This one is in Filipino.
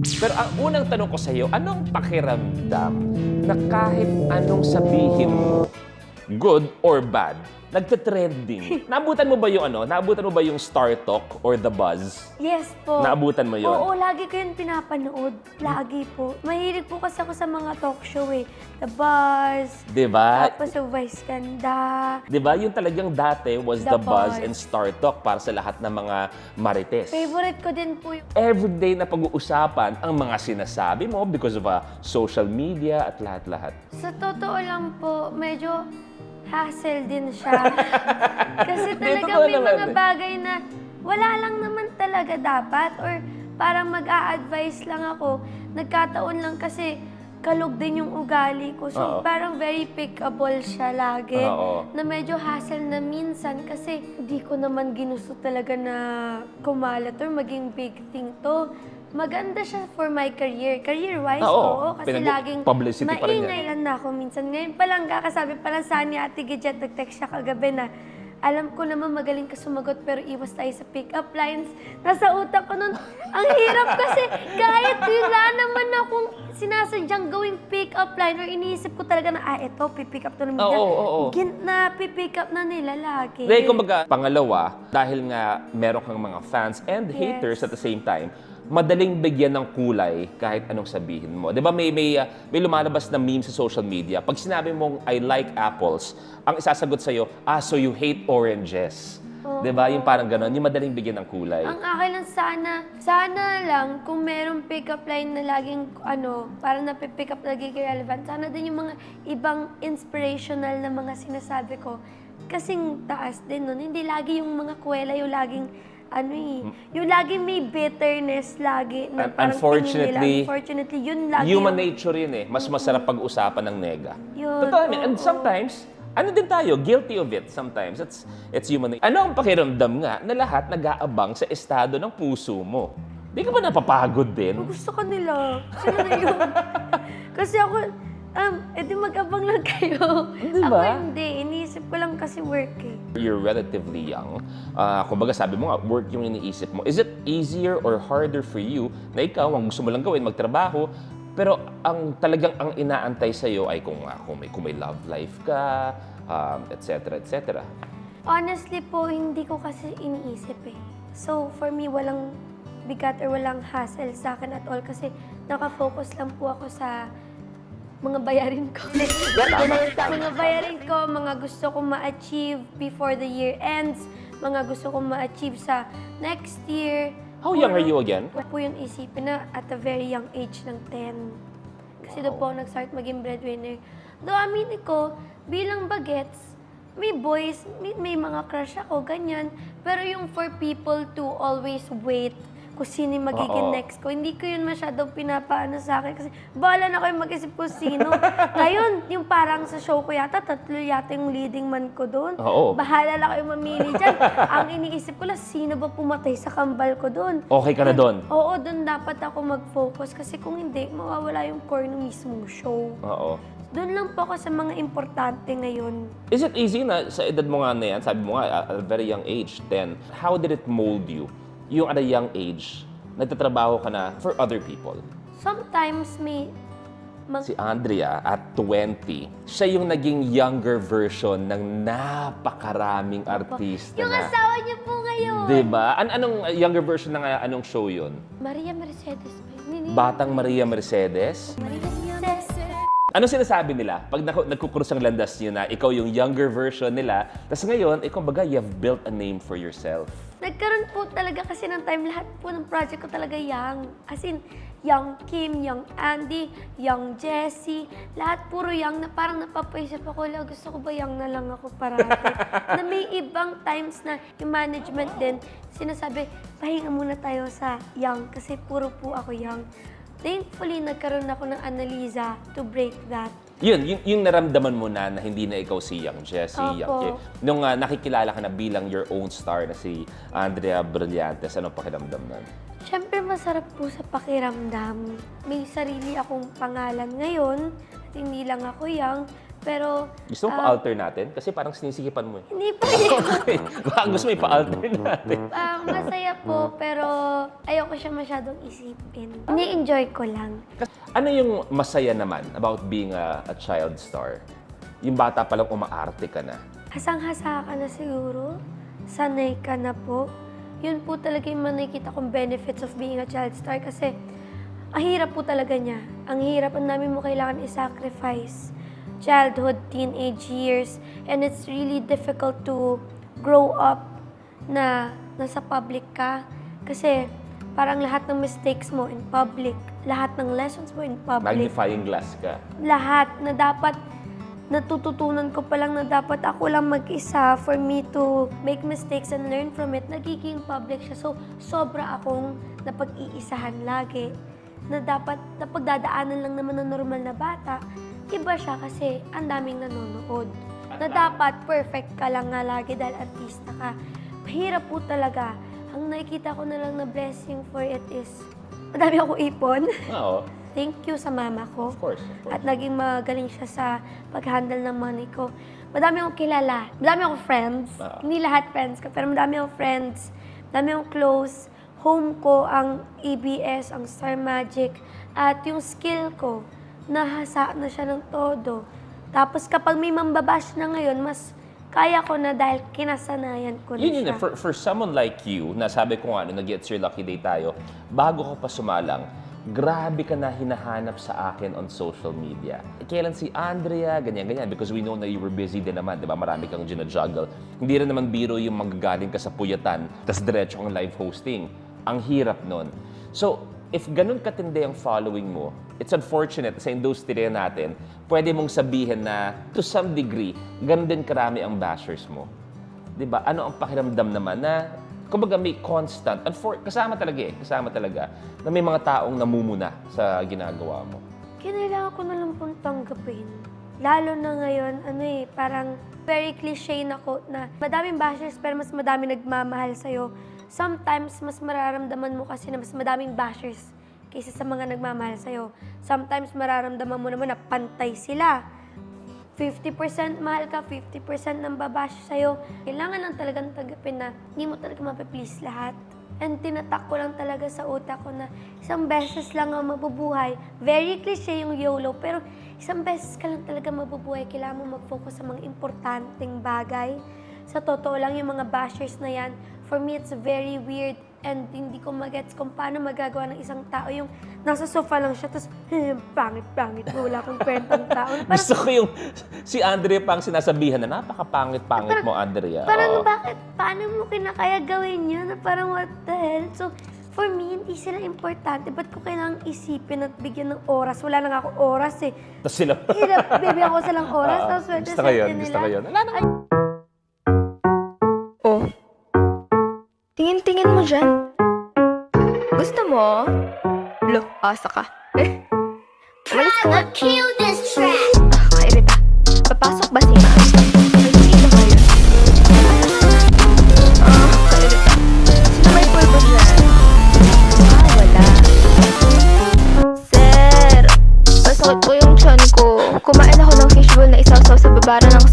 Pero ang unang tanong ko sa'yo, anong pakiramdam na kahit anong sabihin mo, good or bad, nagte-trending? Naabutan mo ba yung naabutan mo ba yung Star Talk or The Buzz? Yes po. Naabutan mo yun? Oo, lagi ko yun pinapanood. Lagi po. Mahilig po kasi ako sa mga talk show eh. The Buzz. Diba? Tapos sa Vice Ganda. Diba? Yung talagang dati was The The Buzz Buzz. and Star Talk para sa lahat ng mga marites. Favorite ko din po yung... Everyday na pag-uusapan ang mga sinasabi mo because of social media at lahat-lahat. Sa totoo lang po, medyo hassle din siya. Kasi talaga totoo may naman mga eh. bagay na wala lang naman talaga dapat or parang mag-a-advise lang ako. Nagkataon lang kasi kalog din yung ugali ko. So Oo. parang very pickable siya lagi. Oo. Na medyo hassle na minsan kasi hindi ko naman ginusto talaga na kumalat or maging big thing to. Maganda siya for my career. Career-wise, oo. Kasi laging publicity pa rin yan. maingay lang na ako minsan. Ngayon pa lang, kakasabi pa lang sa ni Ate Gidget, nag-text siya kagabi na, alam ko naman magaling ka sumagot pero iwas tayo sa pick-up lines. Nasa utak ko nun, ang hirap kasi kahit wala naman akong sinasadyang gawing pick-up line or iniisip ko talaga na, eto, pipick up to ng media. Oo. Na pipick up na nila lagi. Dahil kumbaga, pangalawa, dahil nga meron kang mga fans and Yes. haters at the same time, madaling bigyan ng kulay kahit anong sabihin mo. 'Di ba may lumalabas na meme sa social media. Pag sinabi mong I like apples, ang isasagot sa iyo, so you hate oranges. 'Di ba? Yung parang gano'n, yung madaling bigyan ng kulay. Ang akin lang sana lang kung merong pick-up line na laging parang napipick up, nagiging relevant, sana din yung mga ibang inspirational na mga sinasabi ko. Kasing taas din nun. Hindi lagi yung mga kwela, yung laging yung laging may bitterness lagi na parang tingin nila. Unfortunately, yun lagi Human yung... nature yun eh. Mas masarap pag-usapan ng nega. Yun, Totoo, and oo. sometimes, din tayo, guilty of it sometimes. It's human nature. Ano ang pakiramdam nga na lahat nag-aabang sa estado ng puso mo? Di ka ba napapagod din? Gusto ko nila. Sila na yun. Kasi ako, edi mag-abang lang kayo. Di Ako ba? hindi. Iniisip ko lang kasi work eh. You're relatively young. Kumbaga sabi mo nga, work yung iniisip mo. Is it easier or harder for you na ikaw, ang gusto mo lang gawin, magtrabaho, pero ang inaantay sa'yo ay kung may love life ka, etc. etc. Honestly po, hindi ko kasi iniisip eh. So, for me, walang bigat or walang hassle sa akin at all kasi nakafocus lang po ako sa mga bayarin ko. Mga bayarin ko, mga gusto kong ma-achieve before the year ends, mga gusto kong ma-achieve sa next year. How young are you again? Huwag po yung isipin na at a very young age ng 10. Kasi doon po ako nag-start maging breadwinner. Though aminin ko, bilang bagets, may boys, may mga crush ako, ganyan. Pero yung for people to always wait kung sino yung magiging next ko, hindi ko yun masyadong pinapaano sa akin. Kasi bahala na kayo mag-isip ko sino. Ngayon, yung parang sa show ko yata, 3 yata yung leading man ko doon. Oo. Bahala na kayo mamili dyan. Ang iniisip ko lang, sino ba pumatay sa kambal ko doon? Okay ka na doon? Oo, doon dapat ako mag-focus. Kasi kung hindi, mawawala yung core ng mismong show. Oo. Doon lang po ako sa mga importante ngayon. Is it easy na sa edad mo nga na yan, sabi mo nga, at a very young age, 10, how did it mold you? Yung at a young age, nagtatrabaho ka na for other people. Sometimes may... Si Andrea, at 20, siya yung naging younger version ng napakaraming artista Yung na. asawa niyo po ngayon! Diba? Anong younger version ng anong show yun? Maria Mercedes ba yun? Batang Maria Mercedes? Maria Mercedes. Ano sinasabi nila? Pag nagkukrus ang landas nyo na ikaw yung younger version nila, tapos ngayon, ikaw baga, you have built a name for yourself. Nagkaroon po talaga kasi ng time, lahat po ng project ko talaga young. As in, young Kim, young Andy, young Jessie, lahat puro young na parang napapaisip ako, gusto ko ba young na lang ako parati? Na may ibang times na yung management din, sinasabi, pahinga muna tayo sa young kasi puro po ako young. Thankfully, nagkaroon ako ng Annalisa to break that. Yung naramdaman mo na hindi na ikaw si Young Jessie, Young Kim. Opo. Nung nakikilala ka na bilang your own star na si Andrea Brillantes, anong pakiramdam nun? Siyempre, masarap po sa pakiramdam. May sarili akong pangalan ngayon at hindi lang ako young. Pero, Gusto mo pa-alter natin? Kasi parang sinisikipan mo eh. hindi po Okay. Baka gusto mo ipa-alter natin. masaya po, pero ayoko siya masyadong isipin. Ini-enjoy ko lang. Ano yung masaya naman about being a child star? Yung bata palang umaarte ka na. Hasang-hasa ka na siguro. Sanay ka na po. Yun po talaga yung nakikita kong benefits of being a child star kasi ang hirap po talaga niya. Ang hirap, ang dami mo kailangan i-sacrifice. Childhood, teenage years, and it's really difficult to grow up na nasa public ka. Kasi parang lahat ng mistakes mo in public, lahat ng lessons mo in public, Magnifying glass ka. lahat na dapat natututunan ko pa lang na dapat ako lang mag-isa for me to make mistakes and learn from it, nagiging public siya. So, sobra akong napag-iisahan lagi na dapat napagdadaanan lang naman ng normal na bata. Iba siya kasi ang daming nanonood. Na dapat perfect ka lang nga lagi dahil artista ka. Mahirap po talaga. Ang nakikita ko na lang na blessing for it is madami ako ipon. Oo. Thank you sa mama ko. Of course. At naging magaling siya sa pag-handle ng money ko. Madami akong kilala. Madami akong friends. Hindi lahat friends ko, pero madami akong friends. Madami akong close. Home ko ang EBS, ang Star Magic. At yung skill ko, nahasa na siya ng todo. Tapos kapag may mambabash na ngayon, mas kaya ko na dahil kinasanayan ko na Yun siya. yun. For someone like you, na sabi ko nga, nag-It's Your Lucky Day tayo, bago ka pa sumalang, grabe ka na hinahanap sa akin on social media. Kailan si Andrea, ganyan-ganyan, because we know na you were busy din naman, di ba? Marami kang ginajuggle. Hindi rin naman biro yung magagaling ka sa puyatan, tas diretso kang live hosting. Ang hirap nun. So, if ganun katindi ang following mo, it's unfortunate sa industriya natin, pwede mong sabihin na to some degree, ganun din karami ang bashers mo. 'Di ba? Ano ang pakiramdam naman na kumbaga may constant, kasama talaga na may mga taong namumuna sa ginagawa mo. Kinailangan ko na lang pong tanggapin. Lalo na ngayon, parang very cliche na quote na madaming bashers pero mas madami nagmamahal sa'yo. Sometimes, mas mararamdaman mo kasi na mas madaming bashers kaysa sa mga nagmamahal sa'yo. Sometimes, mararamdaman mo naman na pantay sila. 50% mahal ka, 50% nang babash sa'yo. Kailangan lang talagang tanggapin na hindi mo talaga mapiplease lahat. And tinatak ko lang talaga sa utak ko na isang beses lang ang mabubuhay. Very cliche yung YOLO, pero isang beses ka lang talaga mabubuhay. Kailangan mo mag-focus sa mga importanteng bagay. Sa totoo lang, yung mga bashers na yan, for me, it's very weird and hindi ko magets kung paano magagawa ng isang tao yung nasa sofa lang siya, tapos pangit-pangit, wala akong kwentang tao. Gusto ko yung si Andrea pang sinasabihan na napakapangit-pangit mo, Andrea. Parang Oo. bakit, paano mo kinakaya gawin yun? Na parang what the hell? So, for me, hindi sila importante. Ba't ko kailangang isipin at bigyan ng oras? Wala na nga ako oras eh. Tapos sila. Bibigyan ko silang oras, Oo. tapos swerte Gusto ko yun, nila. gusto ko yun. Wala na. Oh, tingin-tingin mo dyan. Gusto mo? Lo, asa ka. Umalis ka nga. Kill this track. Kairita. Papasok ba siya? May tingin ba yun? Kairita. Sino may pulbo dyan? Wala. Sir, masakit po yung tiyan ko. Kumain ako ng fishbowl na isaw-saw sa babara ng